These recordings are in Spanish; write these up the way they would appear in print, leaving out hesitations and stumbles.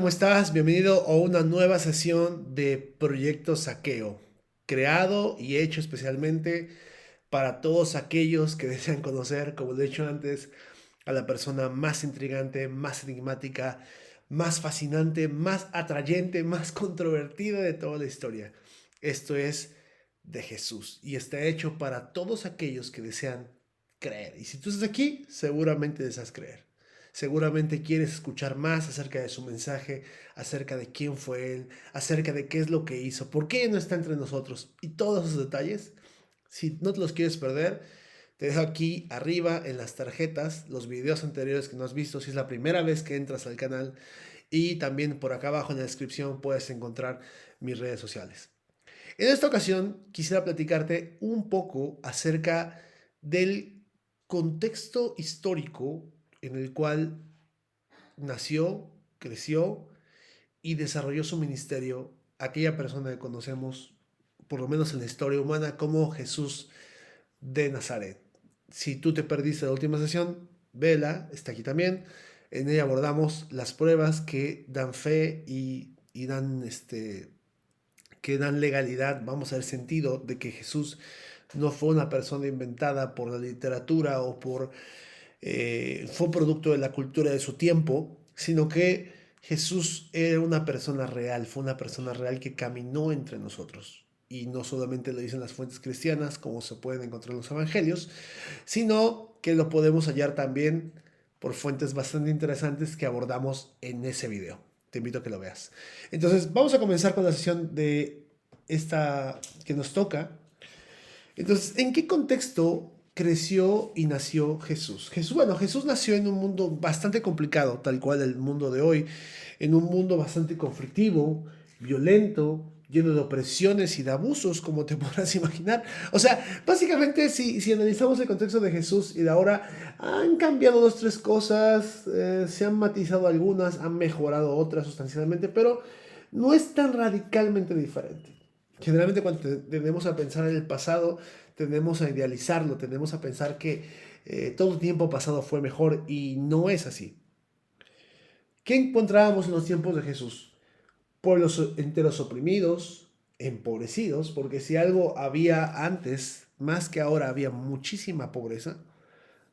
¿Cómo estás? Bienvenido a una nueva sesión de Proyecto Saqueo, creado y hecho especialmente para todos aquellos que desean conocer, como lo he dicho antes, a la persona más intrigante, más enigmática, más fascinante, más atrayente, más controvertida de toda la historia. Esto es de Jesús y está hecho para todos aquellos que desean creer. Y si tú estás aquí, seguramente deseas creer. Seguramente quieres escuchar más acerca de su mensaje, acerca de quién fue él, acerca de qué es lo que hizo, por qué no está entre nosotros y todos esos detalles. Si no te los quieres perder, te dejo aquí arriba en las tarjetas los videos anteriores que no has visto si es la primera vez que entras al canal, y también por acá abajo en la descripción puedes encontrar mis redes sociales. En esta ocasión quisiera platicarte un poco acerca del contexto histórico en el cual nació, creció y desarrolló su ministerio aquella persona que conocemos, por lo menos en la historia humana, como Jesús de Nazaret. Si tú te perdiste la última sesión, vela, está aquí también. En ella abordamos las pruebas que dan fe y dan que dan legalidad, vamos a ver, sentido de que Jesús no fue una persona inventada por la literatura o fue producto de la cultura de su tiempo, sino que Jesús era una persona real, fue una persona real que caminó entre nosotros. Y no solamente lo dicen las fuentes cristianas, como se pueden encontrar en los evangelios, sino que lo podemos hallar también por fuentes bastante interesantes que abordamos en ese video. Te invito a que lo veas. Entonces, vamos a comenzar con la sesión de esta que nos toca. Entonces, ¿en qué contexto creció y nació Jesús? Jesús nació en un mundo bastante complicado, tal cual el mundo de hoy, en un mundo bastante conflictivo, violento, lleno de opresiones y de abusos, como te podrás imaginar. O sea, básicamente, si analizamos el contexto de Jesús y de ahora, han cambiado dos, tres cosas, se han matizado algunas, han mejorado otras sustancialmente, pero no es tan radicalmente diferente. Generalmente cuando tendemos a pensar en el pasado, tendemos a idealizarlo, tendemos a pensar que todo tiempo pasado fue mejor, y no es así. ¿Qué encontrábamos en los tiempos de Jesús? Pueblos enteros oprimidos, empobrecidos, porque si algo había antes, más que ahora, había muchísima pobreza,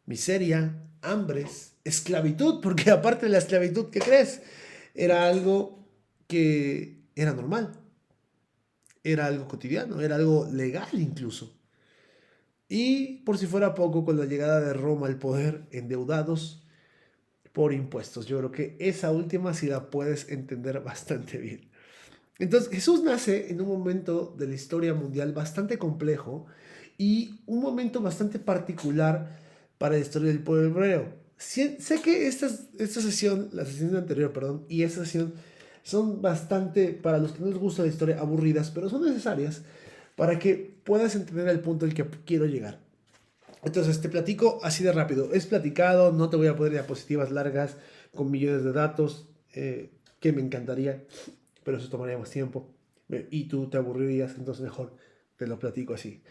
miseria, hambres, esclavitud, porque aparte de la esclavitud, ¿qué crees? Era algo que era normal, era algo cotidiano, era algo legal incluso. Y por si fuera poco, con la llegada de Roma al poder, endeudados por impuestos. Yo creo que esa última sí la puedes entender bastante bien. Entonces Jesús nace en un momento de la historia mundial bastante complejo y un momento bastante particular para la historia del pueblo hebreo. Sé que esta sesión, la sesión anterior, perdón, y esta sesión son bastante, para los que no les gusta la historia, aburridas, pero son necesarias para que puedas entender el punto al que quiero llegar. Entonces, te platico así de rápido. Es platicado, no te voy a poner diapositivas largas con millones de datos, que me encantaría, pero eso tomaría más tiempo. Y tú te aburrirías, entonces mejor te lo platico así.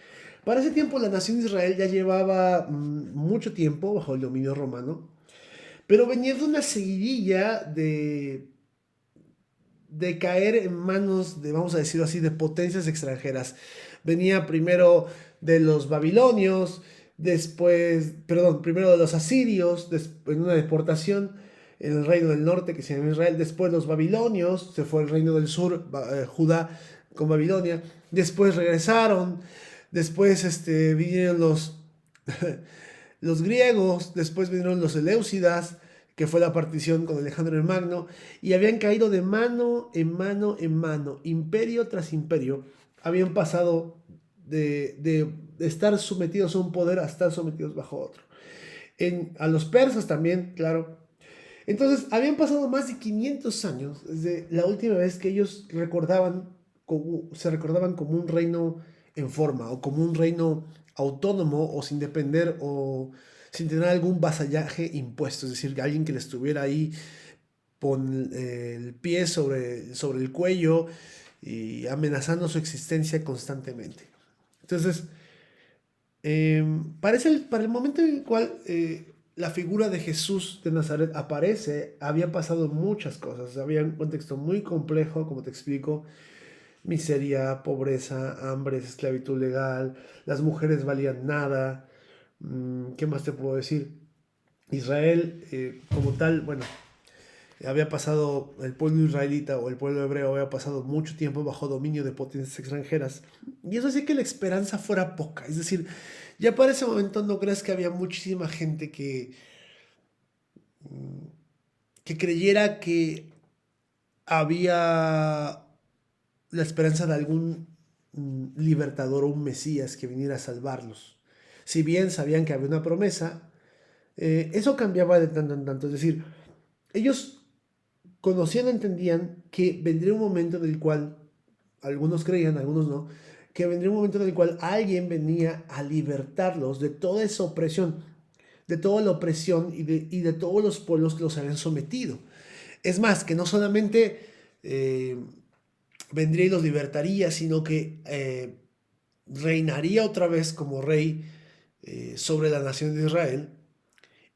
Para ese tiempo, la nación de Israel ya llevaba mucho tiempo bajo el dominio romano, pero venía de una seguidilla de caer en manos de, vamos a decirlo así, de potencias extranjeras. Venía primero de los babilonios, después, perdón, primero de los asirios, en una deportación en el reino del norte que se llama Israel, después los babilonios, se fue el reino del sur, Judá con Babilonia, después regresaron, después vinieron los griegos, después vinieron los eleusidas, que fue la partición con Alejandro el Magno, y habían caído de mano en mano en mano, imperio tras imperio, habían pasado de estar sometidos a un poder a estar sometidos bajo otro. A los persas también, claro. Entonces, habían pasado más de 500 años desde la última vez que ellos se recordaban como un reino en forma, o como un reino autónomo, o sin depender, o sin tener algún vasallaje impuesto, es decir, alguien que le estuviera ahí con el pie sobre el cuello y amenazando su existencia constantemente. Entonces, para el momento en el cual la figura de Jesús de Nazaret aparece, había pasado muchas cosas. Había un contexto muy complejo, como te explico: miseria, pobreza, hambre, esclavitud legal, las mujeres valían nada. ¿Qué más te puedo decir? Israel, como tal, bueno, había pasado, el pueblo israelita o el pueblo hebreo había pasado mucho tiempo bajo dominio de potencias extranjeras. Y eso hacía que la esperanza fuera poca. Es decir, ya para ese momento no crees que había muchísima gente que creyera que había la esperanza de algún libertador o un Mesías que viniera a salvarlos. Si bien sabían que había una promesa, eso cambiaba de tanto en tanto. Es decir, ellos conocían, entendían que vendría un momento del cual, algunos creían, algunos no, que vendría un momento en el cual alguien venía a libertarlos de toda esa opresión, de toda la opresión y de todos los pueblos que los habían sometido. Es más, que no solamente eh, vendría y los libertaría, sino que reinaría otra vez como rey sobre la nación de Israel,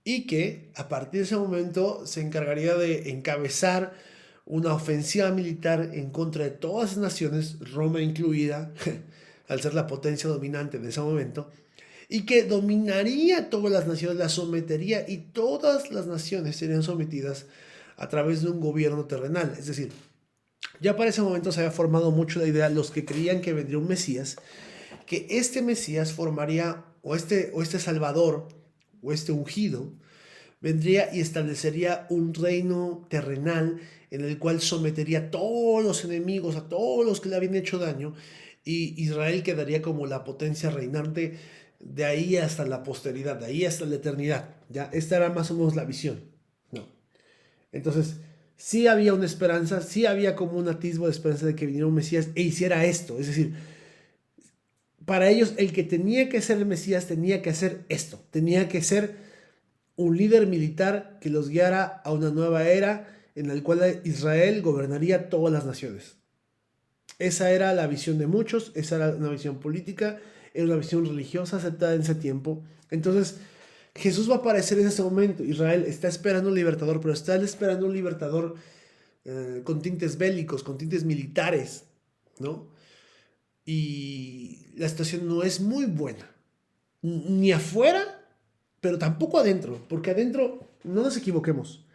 y que a partir de ese momento se encargaría de encabezar una ofensiva militar en contra de todas las naciones, Roma incluida, al ser la potencia dominante de ese momento, y que dominaría todas las naciones, las sometería, y todas las naciones serían sometidas a través de un gobierno terrenal. Es decir, ya para ese momento se había formado mucho la idea, los que creían que vendría un Mesías, que este Mesías formaría, o este Salvador, o este ungido, vendría y establecería un reino terrenal en el cual sometería a todos los enemigos, a todos los que le habían hecho daño, y Israel quedaría como la potencia reinante de ahí hasta la posteridad, de ahí hasta la eternidad. Ya, esta era más o menos la visión, ¿no? Entonces, sí había una esperanza, sí había como un atisbo de esperanza de que viniera un Mesías e hiciera esto. Es decir, para ellos el que tenía que ser el Mesías tenía que hacer esto, tenía que ser un líder militar que los guiara a una nueva era en la cual Israel gobernaría todas las naciones. Esa era la visión de muchos, esa era una visión política, era una visión religiosa aceptada en ese tiempo. Entonces, Jesús va a aparecer en ese momento. Israel está esperando un libertador, pero está esperando un libertador con tintes bélicos, con tintes militares, ¿no? Y la situación no es muy buena, ni afuera, pero tampoco adentro, porque adentro, no nos equivoquemos,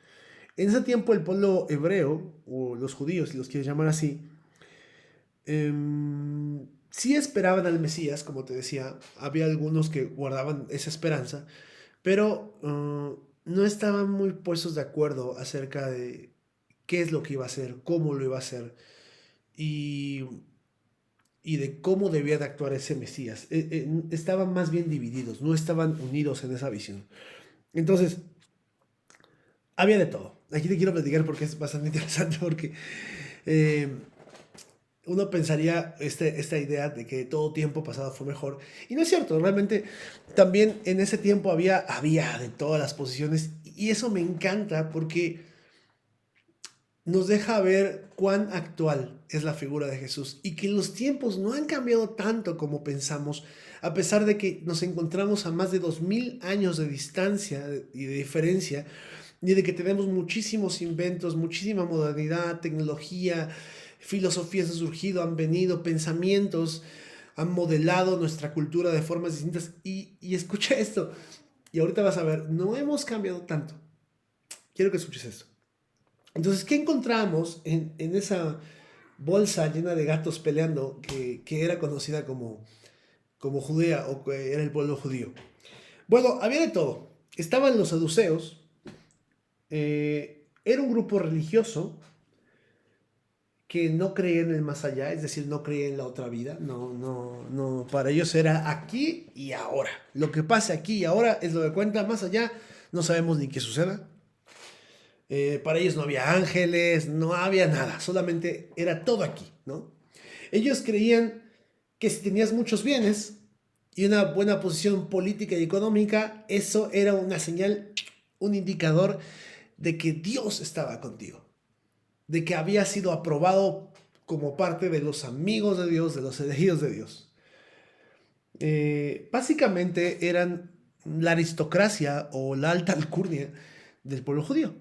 en ese tiempo el pueblo hebreo, o los judíos, si los quieres llamar así, sí esperaban al Mesías, como te decía. Había algunos que guardaban esa esperanza, pero no estaban muy puestos de acuerdo acerca de qué es lo que iba a hacer, cómo lo iba a hacer, y, y de cómo debía de actuar ese Mesías. Estaban más bien divididos, no estaban unidos en esa visión. Entonces, había de todo. Aquí te quiero platicar porque es bastante interesante, porque eh, uno pensaría esta idea de que todo tiempo pasado fue mejor. Y no es cierto, realmente también en ese tiempo había de todas las posiciones, y eso me encanta porque nos deja ver cuán actual es la figura de Jesús y que los tiempos no han cambiado tanto como pensamos, a pesar de que nos encontramos a más de 2000 años de distancia y de diferencia, y de que tenemos muchísimos inventos, muchísima modernidad, tecnología, filosofías han surgido, han venido, pensamientos han modelado nuestra cultura de formas distintas. Y escucha esto, y ahorita vas a ver, no hemos cambiado tanto. Quiero que escuches esto. Entonces, ¿qué encontramos en esa bolsa llena de gatos peleando que era conocida como Judea, o que era el pueblo judío? Bueno, había de todo. Estaban los saduceos. Era un grupo religioso que no creía en el más allá, es decir, no creía en la otra vida. No, no, no. Para ellos era aquí y ahora. Lo que pasa aquí y ahora es lo que cuenta. Más allá no sabemos ni qué suceda. Para ellos no había ángeles, no había nada, solamente era todo aquí, ¿no? Ellos creían que si tenías muchos bienes y una buena posición política y económica, eso era una señal, un indicador de que Dios estaba contigo, de que había sido aprobado como parte de los amigos de Dios, de los elegidos de Dios. Básicamente eran la aristocracia o la alta alcurnia del pueblo judío.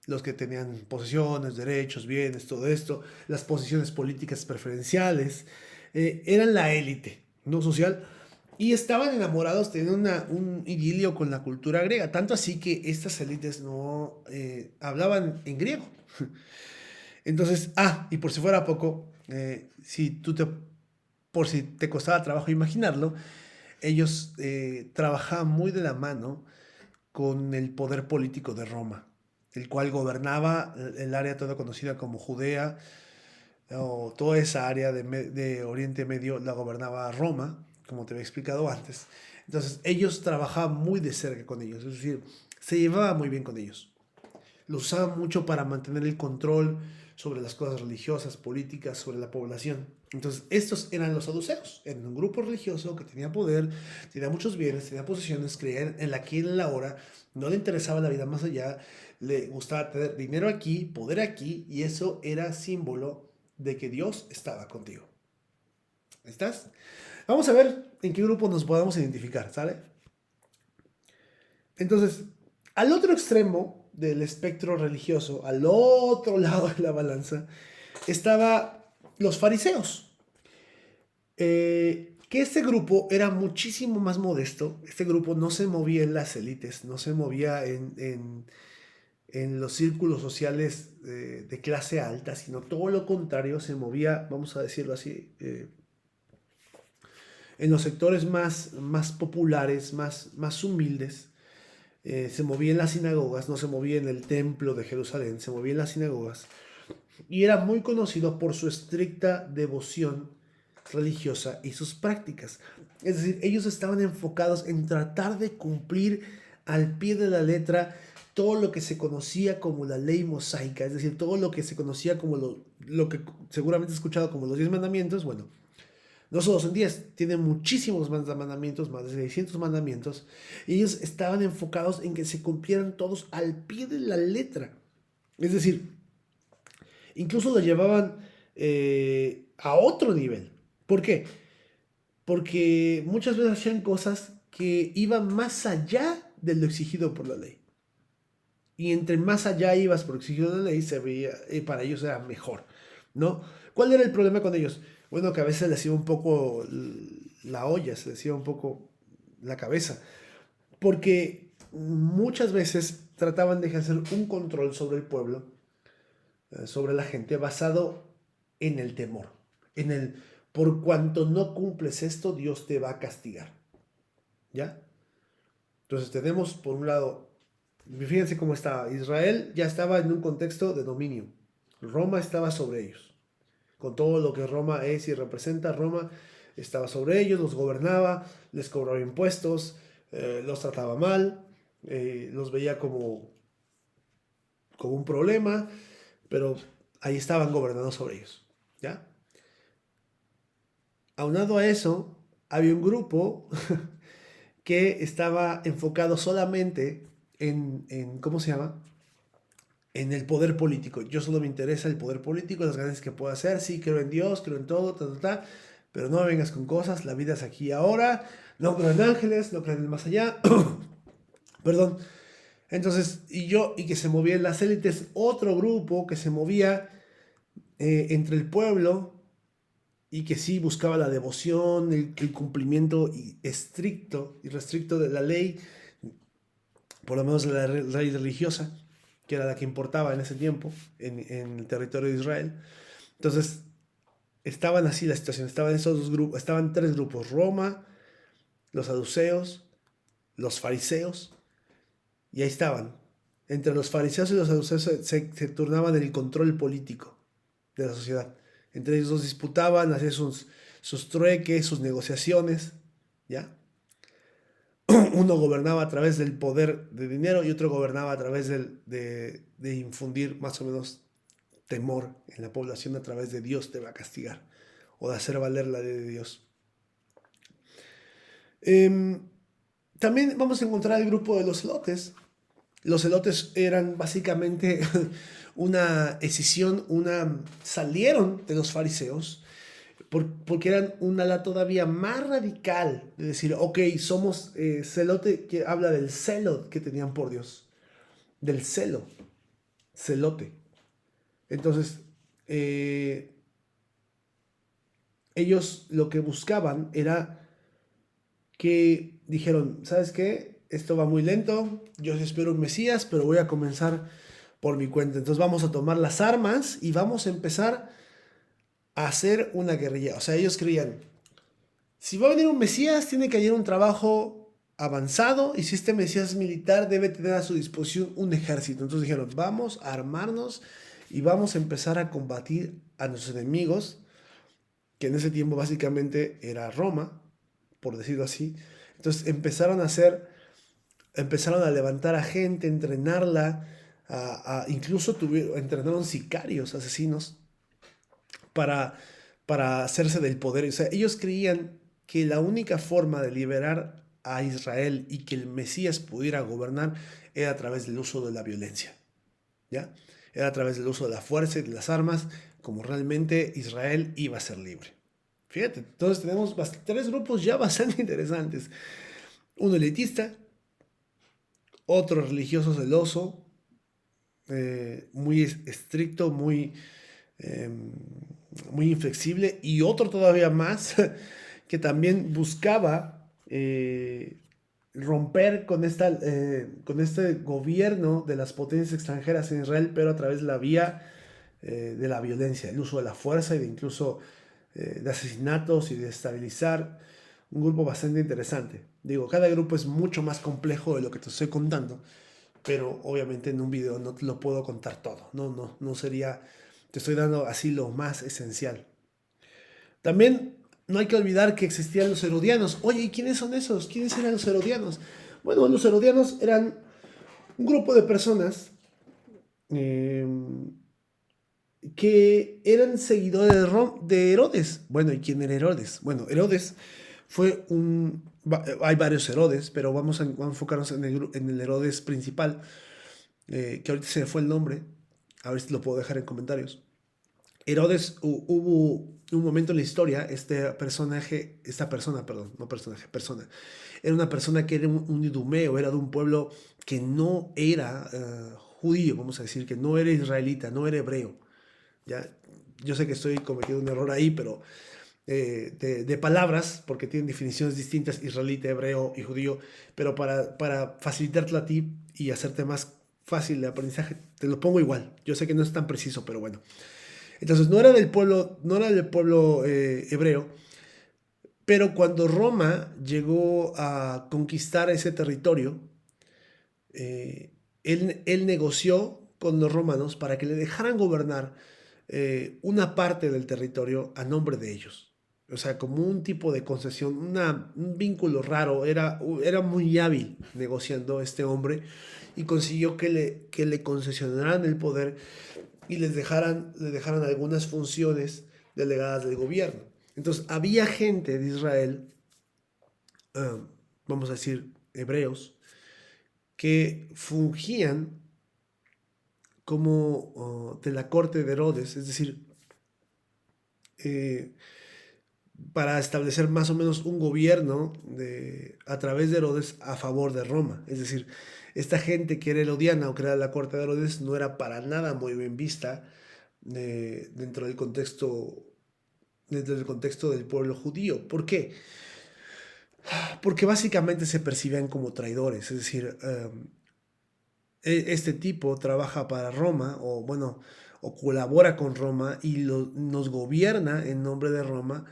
Los que tenían posesiones, derechos, bienes, todo esto, las posiciones políticas preferenciales, eran la élite, ¿no? Social, y estaban enamorados, tenían un idilio con la cultura griega, tanto así que estas élites no hablaban en griego. Entonces, y por si fuera poco, por si te costaba trabajo imaginarlo, ellos trabajaban muy de la mano con el poder político de Roma, el cual gobernaba el área toda conocida como Judea, o toda esa área de Oriente Medio la gobernaba Roma, como te había explicado antes. Entonces ellos trabajaban muy de cerca con ellos, es decir, se llevaba muy bien con ellos. Lo usaban mucho para mantener el control sobre las cosas religiosas, políticas, sobre la población. Entonces, estos eran los saduceos. Eran un grupo religioso que tenía poder, tenía muchos bienes, tenía posesiones, creían en la aquí y en la ahora, no le interesaba la vida más allá, le gustaba tener dinero aquí, poder aquí, y eso era símbolo de que Dios estaba contigo. ¿Estás? Vamos a ver en qué grupo nos podemos identificar, ¿sale? Entonces, al otro extremo del espectro religioso, al otro lado de la balanza, estaba los fariseos. Que este grupo era muchísimo más modesto. Este grupo no se movía en las élites, no se movía en los círculos sociales de clase alta, sino todo lo contrario, se movía, vamos a decirlo así, en los sectores más populares, más humildes. Se movía en las sinagogas, no se movía en el templo de Jerusalén, se movía en las sinagogas. Y era muy conocido por su estricta devoción religiosa y sus prácticas. Es decir, ellos estaban enfocados en tratar de cumplir al pie de la letra todo lo que se conocía como la ley mosaica, es decir, todo lo que se conocía como lo que seguramente he escuchado como los 10 mandamientos. Bueno, no solo son 10, tienen muchísimos más mandamientos, más de 600 mandamientos, y ellos estaban enfocados en que se cumplieran todos al pie de la letra. Es decir, incluso lo llevaban a otro nivel. ¿Por qué? Porque muchas veces hacían cosas que iban más allá de lo exigido por la ley. Y entre más allá ibas por exigido de la ley, se veía, para ellos era mejor, ¿no? ¿Cuál era el problema con ellos? Bueno, que a veces les iba un poco la olla, se les iba un poco la cabeza, porque muchas veces trataban de ejercer un control sobre el pueblo, sobre la gente, basado en el temor, en el por cuanto no cumples esto, Dios te va a castigar. ¿Ya? Entonces tenemos, por un lado, fíjense cómo estaba. Israel ya estaba en un contexto de dominio. Roma estaba sobre ellos. Con todo lo que Roma es y representa, Roma estaba sobre ellos, los gobernaba, les cobraba impuestos, los trataba mal, los veía como un problema, pero ahí estaban gobernando sobre ellos. ¿Ya? Aunado a eso, había un grupo que estaba enfocado solamente ¿cómo se llama? En el poder político. Yo solo me interesa el poder político, las ganancias que puedo hacer. Sí, creo en Dios, creo en todo, pero no me vengas con cosas. La vida es aquí y ahora. No creo en ángeles, no creo en el más allá. Perdón. Entonces, y que se movía en las élites, otro grupo que se movía entre el pueblo y que sí buscaba la devoción, el cumplimiento estricto y restricto de la ley, por lo menos de la ley religiosa, que era la que importaba en ese tiempo en el territorio de Israel. Entonces, estaban así la situación, estaban esos dos grupos, estaban tres grupos: Roma, los saduceos, los fariseos, y ahí estaban. Entre los fariseos y los saduceos se turnaban el control político de la sociedad. Entre ellos dos disputaban, hacían sus trueques, sus negociaciones, ¿ya? Uno gobernaba a través del poder de dinero y otro gobernaba a través de infundir más o menos temor en la población a través de Dios te va a castigar o de hacer valer la ley de Dios. También vamos a encontrar el grupo de los celotes. Los celotes eran básicamente una escisión, salieron de los fariseos, porque eran un ala todavía más radical de decir, ok, somos celote, que habla del celo que tenían por Dios, del celo, celote. Entonces, eh, ellos lo que buscaban era que dijeron, ¿sabes qué? Esto va muy lento, yo sí espero un Mesías, pero voy a comenzar por mi cuenta. Entonces vamos a tomar las armas y vamos a empezar a hacer una guerrilla. O sea, ellos creían, si va a venir un Mesías, tiene que haber un trabajo avanzado y si este Mesías es militar, debe tener a su disposición un ejército. Entonces dijeron, vamos a armarnos y vamos a empezar a combatir a nuestros enemigos, que en ese tiempo básicamente era Roma, por decirlo así. Entonces empezaron a levantar a gente, entrenarla, incluso entrenaron sicarios, asesinos, para, para hacerse del poder. O sea, ellos creían que la única forma de liberar a Israel y que el Mesías pudiera gobernar era a través del uso de la violencia, ¿ya? Era a través del uso de la fuerza y de las armas, como realmente Israel iba a ser libre. Fíjate, entonces tenemos tres grupos ya bastante interesantes. Uno elitista, otro religioso celoso, muy estricto, eh, muy inflexible, y otro todavía más que también buscaba romper con este gobierno de las potencias extranjeras en Israel, pero a través de la vía de la violencia, el uso de la fuerza y de incluso de asesinatos y de estabilizar un grupo bastante interesante. Digo, cada grupo es mucho más complejo de lo que te estoy contando, pero obviamente en un video no te lo puedo contar todo. No sería, te estoy dando así lo más esencial. También no hay que olvidar que existían los herodianos. Oye, ¿y quiénes son esos? ¿Quiénes eran los herodianos? Bueno, los herodianos eran un grupo de personas eh, que eran seguidores de Herodes. Bueno, ¿y quién era Herodes? Bueno, Herodes fue hay varios Herodes, pero vamos a enfocarnos en el Herodes principal, que ahorita se me fue el nombre, a ver si lo puedo dejar en comentarios. Herodes, hubo un momento en la historia, persona, era una persona que era un idumeo, era de un pueblo que no era judío, vamos a decir, que no era israelita, no era hebreo. ¿Ya? Yo sé que estoy cometiendo un error ahí, pero de palabras, porque tienen definiciones distintas, israelita, hebreo y judío, pero para facilitártelo a ti y hacerte más fácil el aprendizaje, te lo pongo igual. Yo sé que no es tan preciso, pero bueno. Entonces no era del pueblo hebreo, pero cuando Roma llegó a conquistar ese territorio, él negoció con los romanos para que le dejaran gobernar una parte del territorio a nombre de ellos. O sea, como un tipo de concesión, un vínculo raro. Era muy hábil negociando este hombre y consiguió que le concesionaran el poder y les dejaran algunas funciones delegadas del gobierno. Entonces, había gente de Israel, uh, vamos a decir, hebreos, que fungían como de la corte de Herodes, es decir, eh, para establecer más o menos un gobierno a través de Herodes a favor de Roma. Es decir, esta gente que era herodiana o que era de la corte de Herodes no era para nada muy bien vista dentro del contexto del pueblo judío. ¿Por qué? Porque básicamente se percibían como traidores, es decir, este tipo trabaja para Roma o bueno, o colabora con Roma y nos gobierna en nombre de Roma,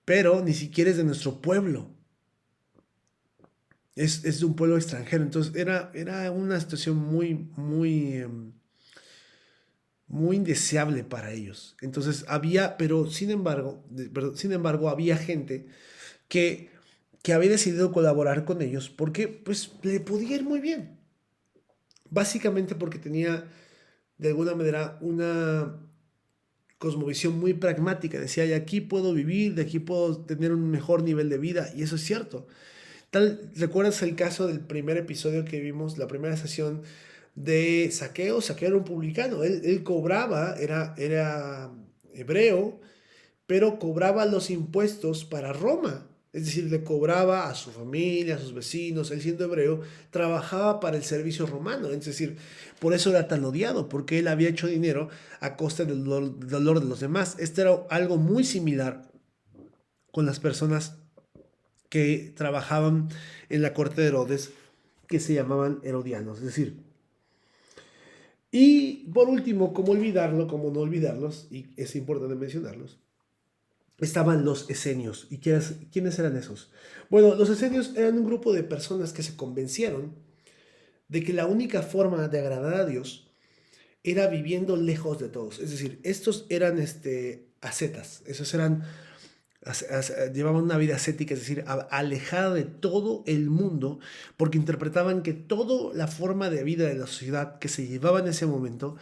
pero ni siquiera es de nuestro pueblo, es de un pueblo extranjero. Entonces era una situación muy indeseable para ellos. Entonces había, pero sin embargo había gente que, que había decidido colaborar con ellos porque pues le podía ir muy bien. Básicamente porque tenía de alguna manera una cosmovisión muy pragmática. Decía, y aquí puedo vivir, de aquí puedo tener un mejor nivel de vida. Y eso es cierto. ¿Recuerdas el caso del primer episodio que vimos, la primera sesión de Saqueo? Saqueo era un publicano. Él cobraba, era hebreo, pero cobraba los impuestos para Roma. Es decir, le cobraba a su familia, a sus vecinos. Él, siendo hebreo, trabajaba para el servicio romano. Es decir, por eso era tan odiado, porque él había hecho dinero a costa del dolor de los demás. Esto era algo muy similar con las personas que trabajaban en la corte de Herodes, que se llamaban herodianos. Es decir, y por último, ¿cómo olvidarlo? ¿Cómo no olvidarlos? Y es importante mencionarlos. Estaban los esenios. ¿Y quiénes eran esos? Bueno, los esenios eran un grupo de personas que se convencieron de que la única forma de agradar a Dios era viviendo lejos de todos. Es decir, estos eran ascetas. Esos eran llevaban una vida ascética, es decir, alejada de todo el mundo, porque interpretaban que toda la forma de vida de la sociedad que se llevaba en ese momento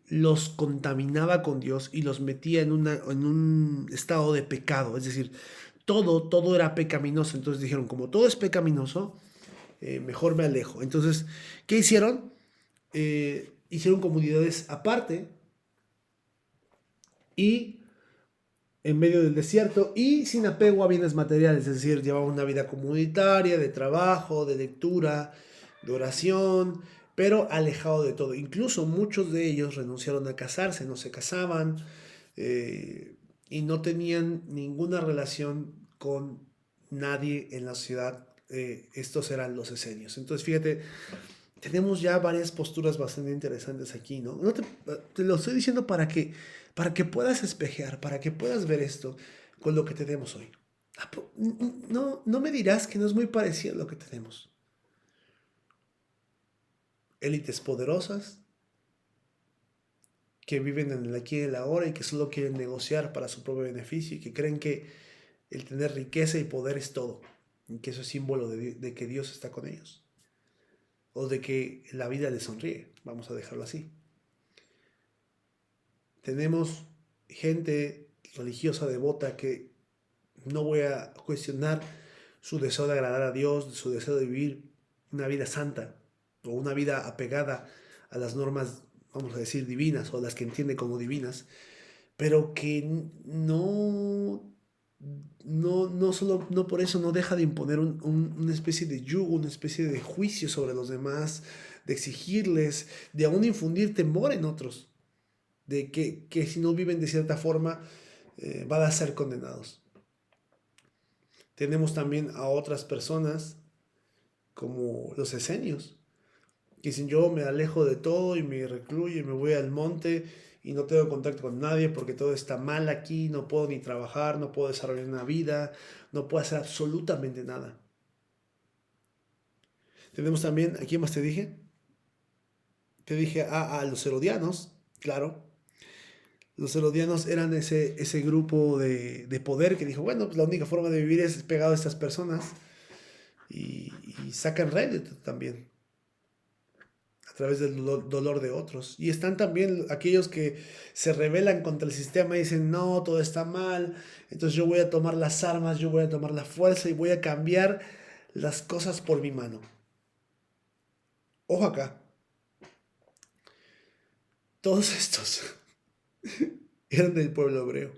los contaminaba con Dios y los metía en un estado de pecado. Es decir, todo era pecaminoso. Entonces dijeron, como todo es pecaminoso, mejor me alejo. Entonces, ¿qué hicieron? Hicieron comunidades aparte y en medio del desierto y sin apego a bienes materiales, es decir, llevaban una vida comunitaria, de trabajo, de lectura, de oración, pero alejado de todo. Incluso muchos de ellos renunciaron a casarse, no se casaban y no tenían ninguna relación con nadie en la ciudad. Estos eran los esenios. Entonces, fíjate, tenemos ya varias posturas bastante interesantes aquí, ¿no? Te lo estoy diciendo para que puedas espejear, para que puedas ver esto con lo que tenemos hoy. No, no me dirás que no es muy parecido a lo que tenemos. Élites poderosas que viven en el aquí y el ahora y que solo quieren negociar para su propio beneficio y que creen que el tener riqueza y poder es todo y que eso es símbolo de que Dios está con ellos o de que la vida les sonríe, vamos a dejarlo así. Tenemos gente religiosa devota que no voy a cuestionar su deseo de agradar a Dios, su deseo de vivir una vida santa o una vida apegada a las normas, vamos a decir, divinas o las que entiende como divinas, pero que no solo, no por eso no deja de imponer una especie de yugo, una especie de juicio sobre los demás, de exigirles, de aún infundir temor en otros de que si no viven de cierta forma van a ser condenados. Tenemos también a otras personas como los esenios, que dicen yo me alejo de todo y me recluyo y me voy al monte y no tengo contacto con nadie porque todo está mal aquí, no puedo ni trabajar, no puedo desarrollar una vida, no puedo hacer absolutamente nada. Tenemos también, ¿a quién más te dije? Te dije a los herodianos, claro. Los herodianos eran ese grupo de poder que dijo, bueno, pues la única forma de vivir es pegado a estas personas y sacan rédito también a través del dolor de otros. Y están también aquellos que se rebelan contra el sistema y dicen, no, todo está mal, entonces yo voy a tomar las armas, yo voy a tomar la fuerza y voy a cambiar las cosas por mi mano. Ojo acá, todos estos eran del pueblo hebreo.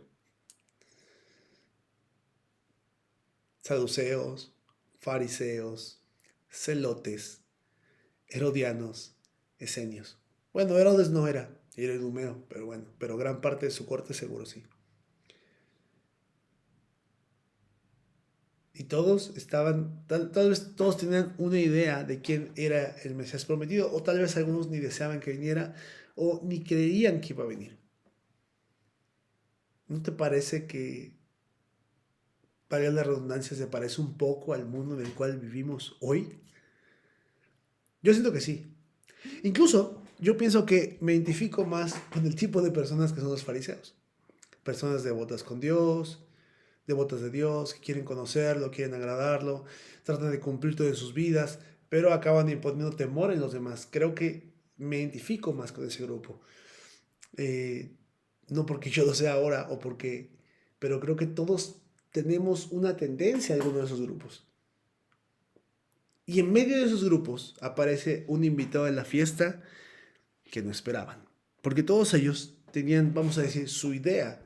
Saduceos, fariseos, celotes, herodianos, esenios. Bueno, Herodes no era idumeo, pero bueno, pero gran parte de su corte seguro sí. Y todos estaban, tal vez todos tenían una idea de quién era el Mesías prometido, o tal vez algunos ni deseaban que viniera, o ni creían que iba a venir. ¿No te parece que, para la redundancia, se parece un poco al mundo en el cual vivimos hoy? Yo siento que sí. Incluso yo pienso que me identifico más con el tipo de personas que son los fariseos. Personas devotas con Dios, devotas de Dios, que quieren conocerlo, quieren agradarlo, tratan de cumplir todas sus vidas, pero acaban imponiendo temor en los demás. Creo que me identifico más con ese grupo. Eh, no porque yo lo sea ahora o porque... Pero creo que todos tenemos una tendencia a alguno de esos grupos. Y en medio de esos grupos aparece un invitado en la fiesta que no esperaban. Porque todos ellos tenían, vamos a decir, su idea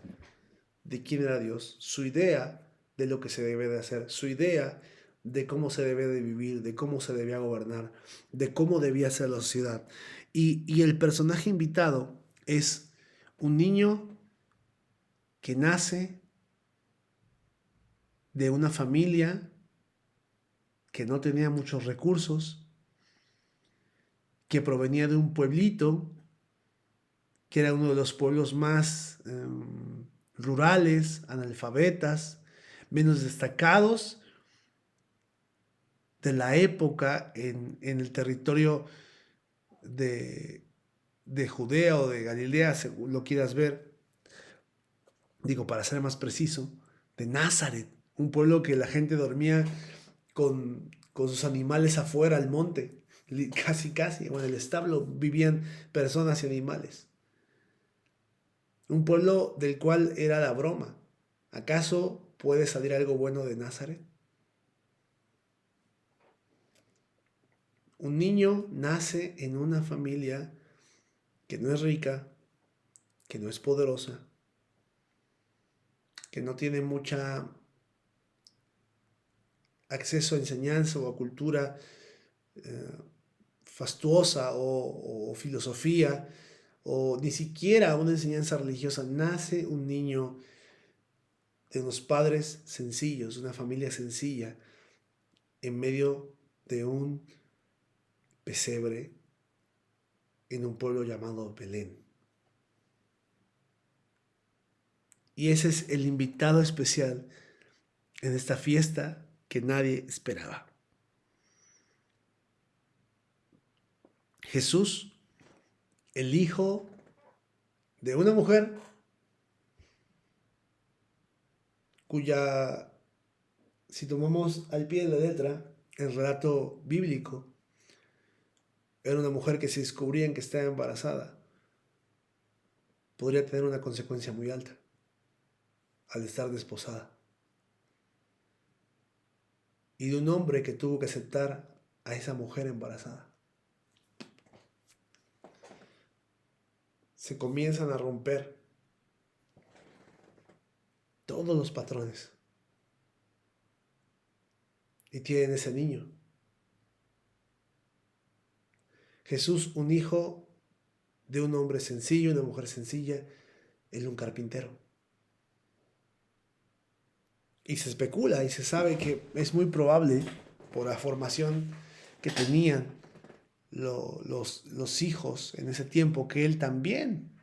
de quién era Dios, su idea de lo que se debe de hacer, su idea de cómo se debe de vivir, de cómo se debía gobernar, de cómo debía ser la sociedad. Y el personaje invitado es un niño que nace de una familia que no tenía muchos recursos, que provenía de un pueblito, que era uno de los pueblos más rurales, analfabetas, menos destacados de la época en el territorio de, de Judea o de Galilea, según lo quieras ver, digo, para ser más preciso, de Nazaret, un pueblo que la gente dormía con sus animales afuera al monte, casi casi, o en el establo vivían personas y animales. Un pueblo del cual era la broma. ¿Acaso puede salir algo bueno de Nazaret? Un niño nace en una familia que no es rica, que no es poderosa, que no tiene mucha acceso a enseñanza o a cultura eh, fastuosa o filosofía o ni siquiera una enseñanza religiosa. Nace un niño de unos padres sencillos, una familia sencilla, en medio de un pesebre en un pueblo llamado Belén. Y ese es el invitado especial en esta fiesta que nadie esperaba. Jesús, el hijo de una mujer cuya, si tomamos al pie de la letra el relato bíblico, era una mujer que se descubría en que estaba embarazada, podría tener una consecuencia muy alta al estar desposada. Y de un hombre que tuvo que aceptar a esa mujer embarazada. Se comienzan a romper todos los patrones. Y tienen ese niño. Jesús, un hijo de un hombre sencillo, una mujer sencilla, él un carpintero. Y se especula y se sabe que es muy probable, por la formación que tenían los hijos en ese tiempo, que él también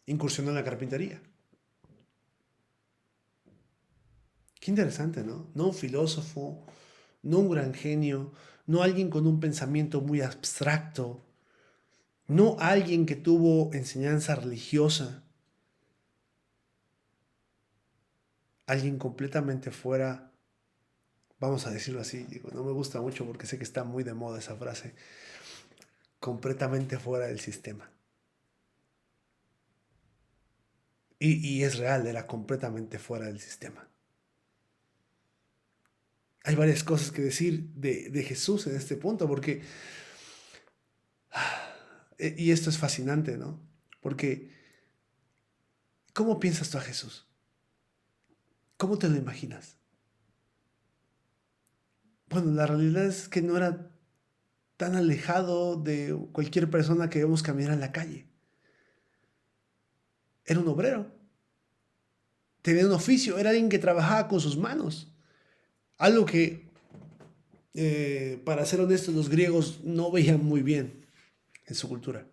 incursionó en la carpintería. Qué interesante, ¿no? No un filósofo, no un gran genio, no alguien con un pensamiento muy abstracto, no alguien que tuvo enseñanza religiosa, alguien completamente fuera, vamos a decirlo así, digo, no me gusta mucho porque sé que está muy de moda esa frase, completamente fuera del sistema. Y es real, era completamente fuera del sistema. Hay varias cosas que decir de Jesús en este punto, porque, y esto es fascinante, ¿no? Porque, ¿cómo piensas tú a Jesús? ¿Cómo te lo imaginas? Bueno, la realidad es que no era tan alejado de cualquier persona que vemos caminar en la calle. Era un obrero, tenía un oficio, era alguien que trabajaba con sus manos. Algo que, para ser honestos, los griegos no veían muy bien en su cultura.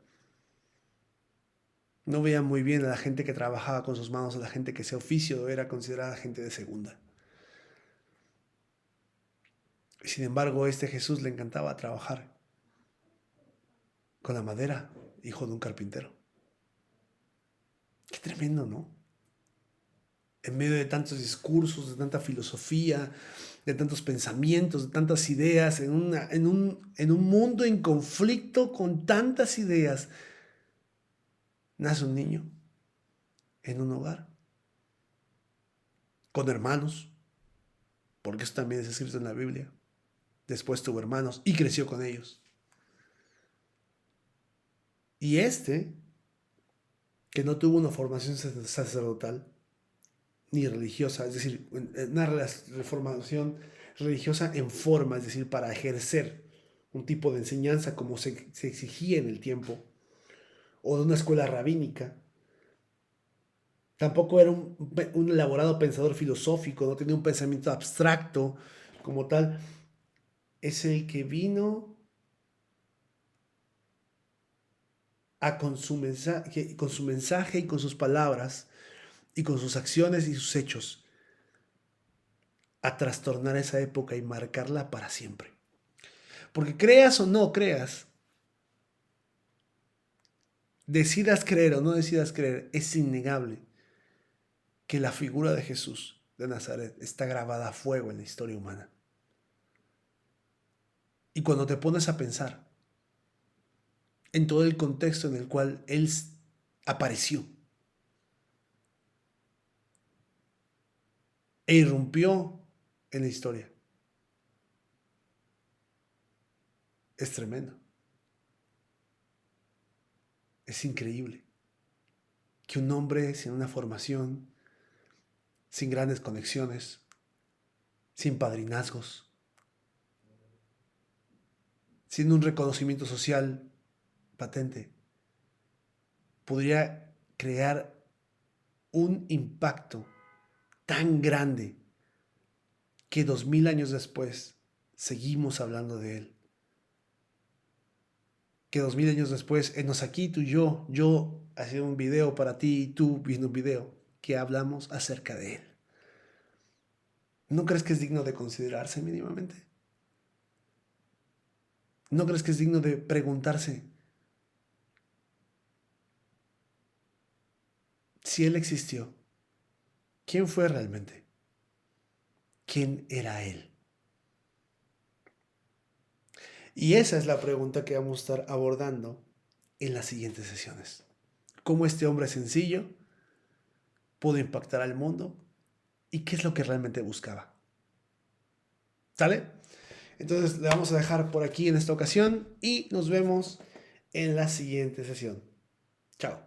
No veían muy bien a la gente que trabajaba con sus manos, a la gente que ese oficio era considerada gente de segunda. Sin embargo, a este Jesús le encantaba trabajar con la madera, hijo de un carpintero. Qué tremendo, ¿no? En medio de tantos discursos, de tanta filosofía, de tantos pensamientos, de tantas ideas, en un mundo en conflicto con tantas ideas, nace un niño en un hogar, con hermanos, porque eso también es escrito en la Biblia. Después tuvo hermanos y creció con ellos. Y este que no tuvo una formación sacerdotal ni religiosa, es decir, una formación religiosa en forma, es decir, para ejercer un tipo de enseñanza como se exigía en el tiempo, o de una escuela rabínica. Tampoco era un elaborado pensador filosófico, no tenía un pensamiento abstracto como tal. Es el que vino con su mensaje y con sus palabras y con sus acciones y sus hechos a trastornar esa época y marcarla para siempre. Porque creas o no creas, decidas creer o no decidas creer, es innegable que la figura de Jesús de Nazaret está grabada a fuego en la historia humana. Y cuando te pones a pensar en todo el contexto en el cual Él apareció e irrumpió en la historia, es tremendo. Es increíble que un hombre sin una formación, sin grandes conexiones, sin padrinazgos, sin un reconocimiento social patente, podría crear un impacto tan grande que 2000 años después seguimos hablando de él. Que 2000 años después, enos aquí tú y yo haciendo un video para ti y tú viendo un video, que hablamos acerca de él. ¿No crees que es digno de considerarse mínimamente? ¿No crees que es digno de preguntarse si él existió? ¿Quién fue realmente? ¿Quién era él? Y esa es la pregunta que vamos a estar abordando en las siguientes sesiones. ¿Cómo este hombre sencillo pudo impactar al mundo? ¿Y qué es lo que realmente buscaba? ¿Sale? Entonces le vamos a dejar por aquí en esta ocasión y nos vemos en la siguiente sesión. Chao.